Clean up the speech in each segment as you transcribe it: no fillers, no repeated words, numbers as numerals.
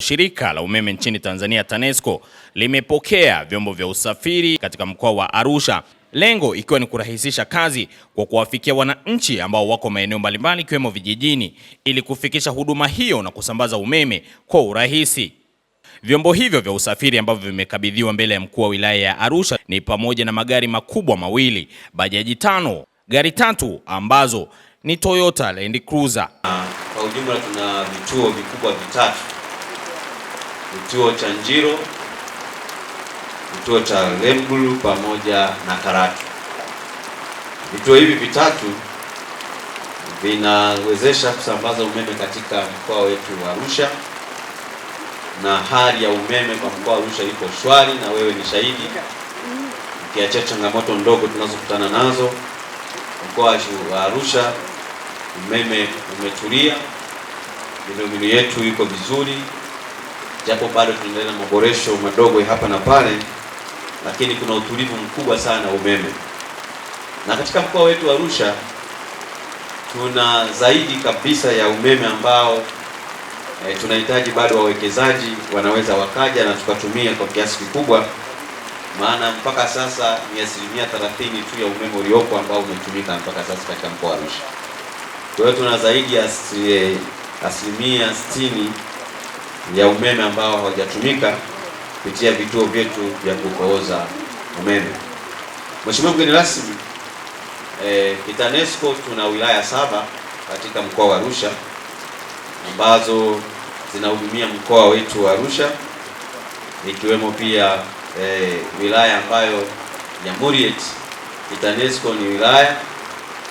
Shirika la umeme nchini Tanzania TANESCO limepokea vyombo vya usafiri katika mkoa wa Arusha, lengo ikiwa ni kurahisisha kazi kwa kuwafikia wananchi ambao wako maeneo mbalimbali ikiwemo vijijini ili kufikisha huduma hiyo na kusambaza umeme kwa urahisi. Vyombo hivyo vya usafiri ambavyo vimekabidhiwa mbele ya mkuu wa wilaya ya Arusha ni pamoja na magari makubwa mawili, bajaji 5, gari 3 ambazo ni Toyota Land Cruiser. Kwa ujumla tuna vituo vikubwa vitatu. Kituo cha Njiro, kituo cha Lembulu pamoja na Karatu. Vituo hivi vitatu vinawezesha kusambaza umeme katika mkoa wetu wa Arusha, na hali ya umeme kwa mkoa wa Arusha iko shwari, na wewe ni shahidi. Ukiacha changamoto ndogo tunazokutana nazo, mkoa wa Arusha umeme umetulia, miundombinu yetu iko vizuri, japo bado tunaendelea na maboresho madogo hapa na pale, lakini kuna utulivu mkubwa sana umeme. Na katika mkoa wetu wa Arusha tuna zaidi kabisa ya umeme ambao tunahitaji bado wawekezaji wanaweza wakaja na tukatumia kwa kiasi kikubwa, maana mpaka sasa ni 30% tu ya umeme uliopo ambao umetumika mpaka sasa katika mkoa wa Arusha. Kwa hiyo tuna zaidi ya 60% ya umeme ambao hawajatumika kupitia vituo vyetu vya kupooza umeme. Mheshimiwa mgeni rasmi, TANESCO tuna wilaya 7 katika mkoa wa Arusha ambazo zinahudumia mkoa wetu wa Arusha, ikiwemo pia wilaya ambayo ya Muriet. TANESCO ni wilaya,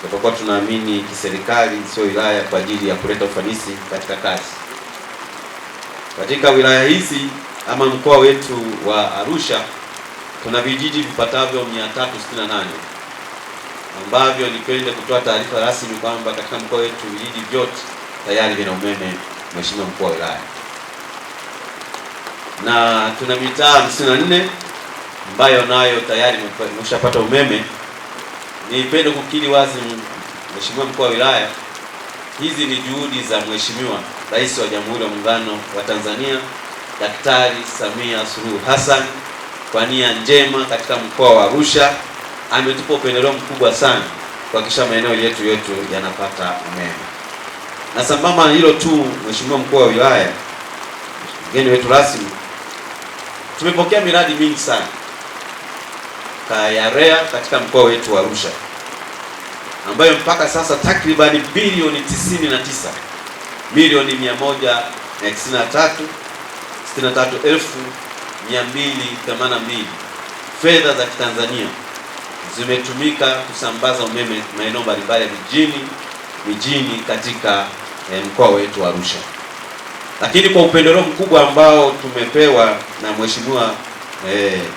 tutakuwa tunaamini kiserikali sio wilaya kwa ajili ya kuleta ufanisi katika kazi. Katika wilaya hizi ama mkoa wetu wa Arusha tuna vijiji vipatavyo 368 ambavyo nipende kutoa taarifa rasmi kwamba katika mkoa wetu vijiji vyote tayari vina umeme, Mheshimiwa mkuu wa wilaya. Na tuna mitaa 54 ambayo nayo tayari imeshapata umeme. Nipende kukiri wazi, Mheshimiwa mkuu wa wilaya, hizi ni juhudi za Mheshimiwa Rais wa Jamhuri ya Muungano wa Tanzania Daktari Samia Suluhu Hassan. Kwa nia njema katika mkoa wa Arusha ametupa upendeleo mkubwa sana kuhakikisha maeneo yetu yanapata umeme. Na sambamba na hilo tu, Mheshimiwa mkuu wa wilaya, mgeni wetu rasmi, tumepokea miradi mingi sana ya REA katika mkoa wetu wa Arusha ambayo mpaka sasa takribani bilioni 99 milioni 163,282 fedha za Kitanzania zimetumika kusambaza umeme maeneo mbalimbali ya mijini katika mkoa wetu wa Arusha. Lakini kwa upendeleo mkubwa ambao tumepewa na Mheshimiwa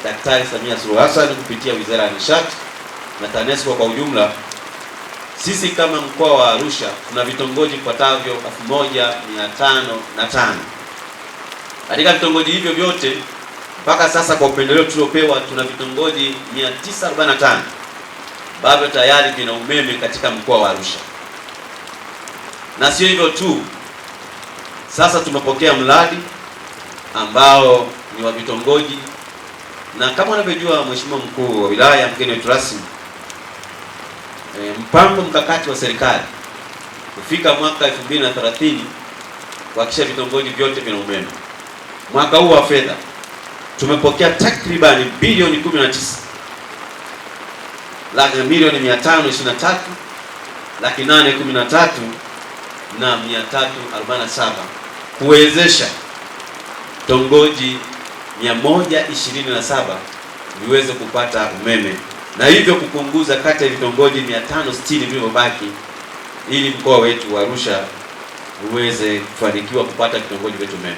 Daktari Samia Suluhu Hassan kupitia Wizara ya Nishati na TANESCO kwa ujumla, sisi kama mkoa wa Arusha tuna vitongoji vifuatavyo 1505. Katika vitongoji hivyo vyote mpaka sasa kwa upendeleo tuliopewa tuna vitongoji 945 ambavyo tayari vina umeme katika mkoa wa Arusha. Na sio hivyo tu, sasa tumepokea mradi ambao ni wa vitongoji, na kama unavyojua Mheshimiwa mkuu wa wilaya, mgeni wetu rasmi, mpango mkakati wa serikali kufika mwaka 2030 kuhakikisha vitongoji vyote vina umeme. Mwaka huu wa fedha tumepokea takribani bilioni 19 milioni 513,813,347 kuwezesha vitongoji 127 viweze kupata umeme, na hivyo kupunguza kati ya vitongoji 560 vilivyobaki ili mkoa wetu wa Arusha uweze kufanikiwa kupata vitongoji vyetu umeme.